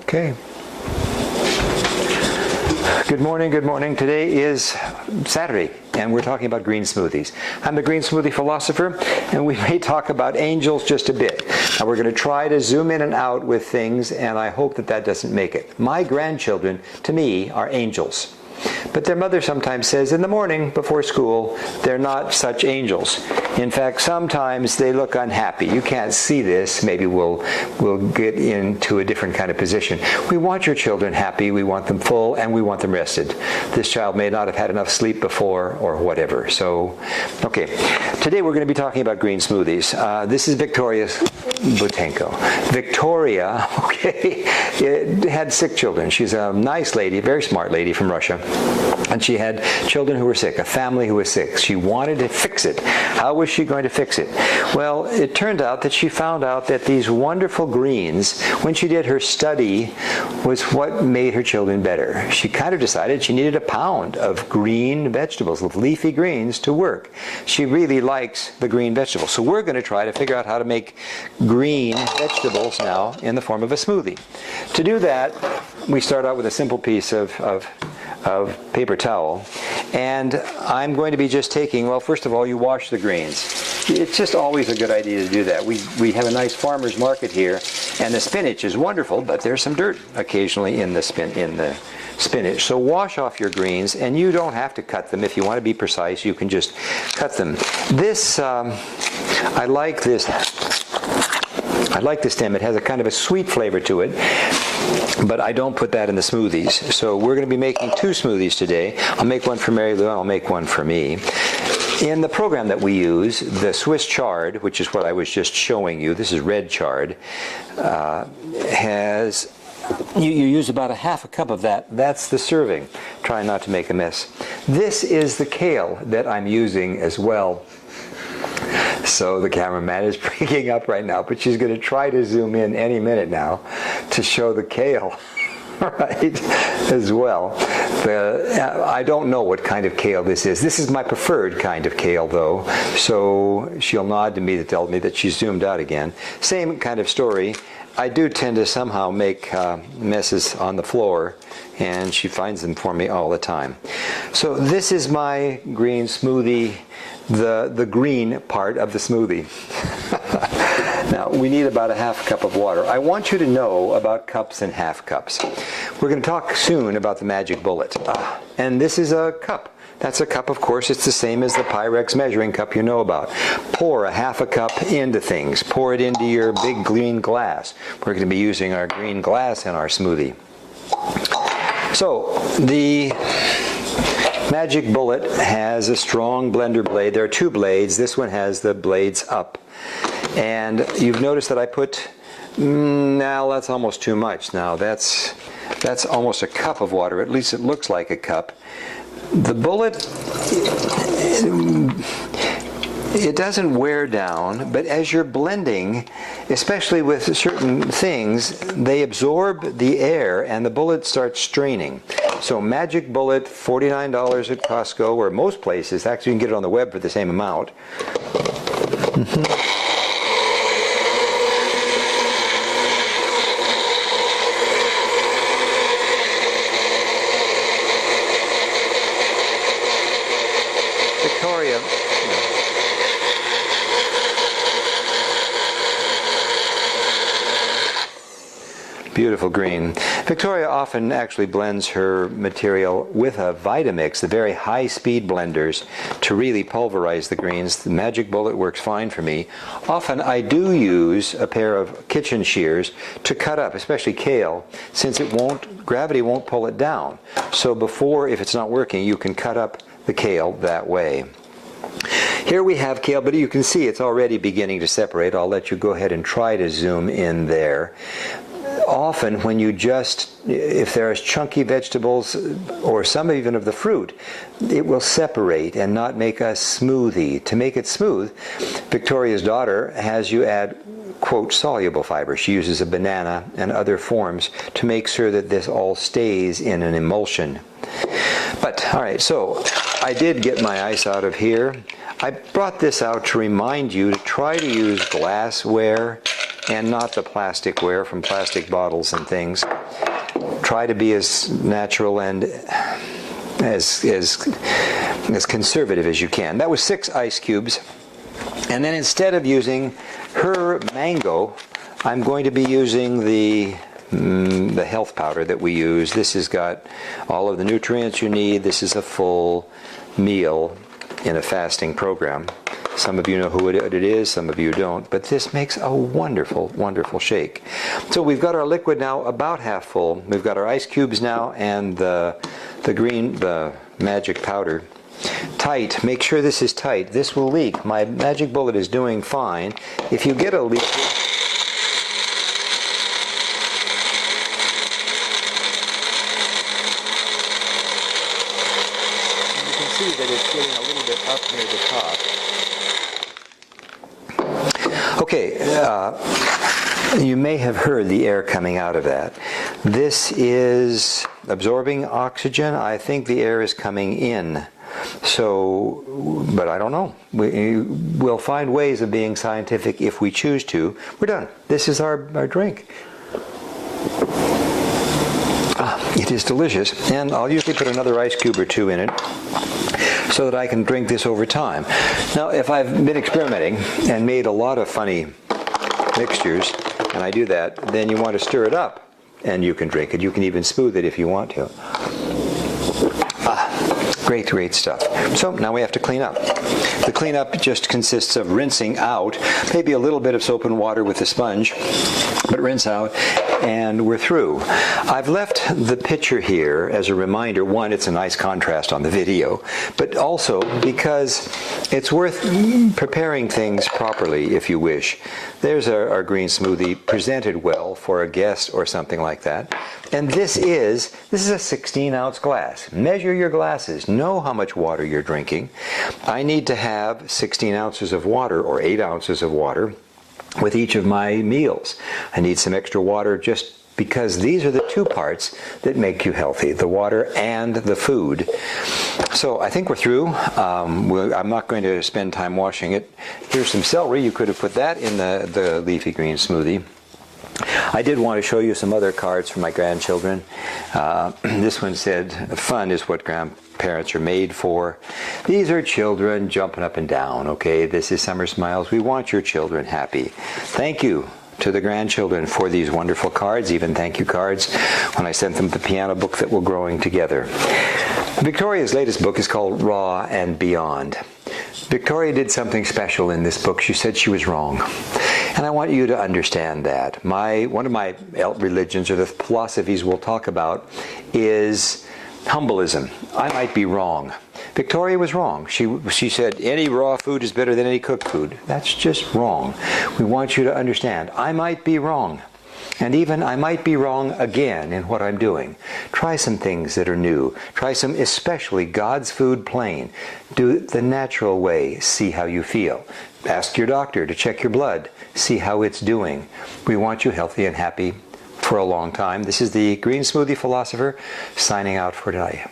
Okay. Good morning, good morning. Today is Saturday, and we're talking about green smoothies. I'm the Green Smoothie Philosopher, and we may talk about angels just a bit. Now we're going to try to zoom in and out with things, and I hope that that doesn't make it. My grandchildren, to me, are angels. But their mother sometimes says in the morning before school, they're not such angels. In fact, sometimes they look unhappy. You can't see this. Maybe we'll get into a different kind of position. We want your children happy, we want them full, and we want them rested. This child may not have had enough sleep before or whatever. So, okay. Today we're going to be talking about green smoothies. This is Victoria's Butenko. Victoria, okay, had sick children. She's a nice lady, very smart lady from Russia. And she had children who were sick, a family who was sick. She wanted to fix it. How was she going to fix it? Well, it turned out that she found out that these wonderful greens, when she did her study, was what made her children better. She kind of decided she needed a pound of green vegetables, of leafy greens, to work. She really likes the green vegetables. So we're going to try to figure out how to make green vegetables now in the form of a smoothie. To do that, we start out with a simple piece of paper towel, and I'm going to be just taking, well, first of all, you wash the greens. It's just always a good idea to do that. We have a nice farmer's market here, and the spinach is wonderful, but there's some dirt occasionally in the spinach. So wash off your greens, and you don't have to cut them. If you want to be precise, you can just cut them. This, I like this stem. It has a kind of a sweet flavor to it, but I don't put that in the smoothies. So we're going to be making two smoothies today. I'll make one for Mary Lou, and I'll make one for me. In the program that we use, the Swiss Chard, which is what I was just showing you, this is red chard, has, you use about a half a cup of that. That's the serving. Try not to make a mess. This is the kale that I'm using as well. So the cameraman is breaking up right now, but she's going to try to zoom in any minute now to show the kale, right, as well. I don't know what kind of kale this is. This is my preferred kind of kale, though, so she'll nod to me to tell me that she's zoomed out again. Same kind of story. I do tend to somehow make messes on the floor, and she finds them for me all the time. So this is my green smoothie, the green part of the smoothie. Now, we need about a half cup of water. I want you to know about cups and half cups. We're going to talk soon about the magic bullet. And this is a cup. That's a cup, of course. It's the same as the Pyrex measuring cup you know about. Pour a half a cup into things. Pour it into your big green glass. We're going to be using our green glass in our smoothie. So, the magic bullet has a strong blender blade. There are two blades. This one has the blades up. And you've noticed that I put, now that's almost too much. Now that's almost a cup of water. At least it looks like a cup. The bullet, it doesn't wear down, but as you're blending, especially with certain things, they absorb the air and the bullet starts straining. So magic bullet, $49 at Costco or most places. Actually, you can get it on the web for the same amount. Victoria. Beautiful green. Victoria often actually blends her material with a Vitamix, the very high-speed blenders, to really pulverize the greens. The magic bullet works fine for me. Often I do use a pair of kitchen shears to cut up, especially kale, since gravity won't pull it down. So before, if it's not working, you can cut up the kale that way. Here we have kale, but you can see it's already beginning to separate. I'll let you go ahead and try to zoom in there. Often when you if there's chunky vegetables or some even of the fruit, it will separate and not make a smoothie. To make it smooth, Victoria's daughter has you add, quote, soluble fiber. She uses a banana and other forms to make sure that this all stays in an emulsion. But, all right, so I did get my ice out of here. I brought this out to remind you to try to use glassware and not the plasticware from plastic bottles and things. try to be as natural and as conservative as you can. That was 6 ice cubes. And then instead of using her mango, I'm going to be using the health powder that we use. This has got all of the nutrients you need. This is a full meal in a fasting program. Some of you know who it is, some of you don't, but this makes a wonderful, wonderful shake. So we've got our liquid now about half full. We've got our ice cubes now and the magic powder. Tight. Make sure this is tight. This will leak. My magic bullet is doing fine. If you get a leak, you can see that it's getting a little bit up near the top. Okay, you may have heard the air coming out of that. This is absorbing oxygen. I think the air is coming in. So, but I don't know. We'll find ways of being scientific if we choose to. We're done. This is our drink. It is delicious, and I'll usually put another ice cube or 2 in it so that I can drink this over time. Now, if I've been experimenting and made a lot of funny mixtures, and I do that, then you want to stir it up, and you can drink it. You can even smooth it if you want to. Great, great stuff. So now we have to clean up. The cleanup just consists of rinsing out, maybe a little bit of soap and water with a sponge, but rinse out, and we're through. I've left the picture here as a reminder. One, it's a nice contrast on the video, but also because it's worth preparing things properly if you wish. There's our green smoothie presented well for a guest or something like that. And this is a 16-ounce glass. Measure your glasses. Know how much water you're drinking. I need to have 16 ounces of water or 8 ounces of water with each of my meals. I need some extra water just because these are the 2 parts that make you healthy, the water and the food. So I think we're through. I'm not going to spend time washing it. Here's some celery. You could have put that in the leafy green smoothie. I did want to show you some other cards for my grandchildren. This one said, fun is what grandparents are made for. These are children jumping up and down, okay? This is Summer Smiles. We want your children happy. Thank you to the grandchildren for these wonderful cards, even thank you cards when I sent them the piano book that we're growing together. Victoria's latest book is called Raw and Beyond. Victoria did something special in this book. She said she was wrong. And I want you to understand that. One of my religions, or the philosophies we'll talk about, is humbleism. I might be wrong. Victoria was wrong. She said any raw food is better than any cooked food. That's just wrong. We want you to understand. I might be wrong. And even I might be wrong again in what I'm doing. Try some things that are new. Try some, especially God's food plain. Do it the natural way. See how you feel. Ask your doctor to check your blood. See how it's doing. We want you healthy and happy for a long time. This is the Green Smoothie Philosopher signing out for today.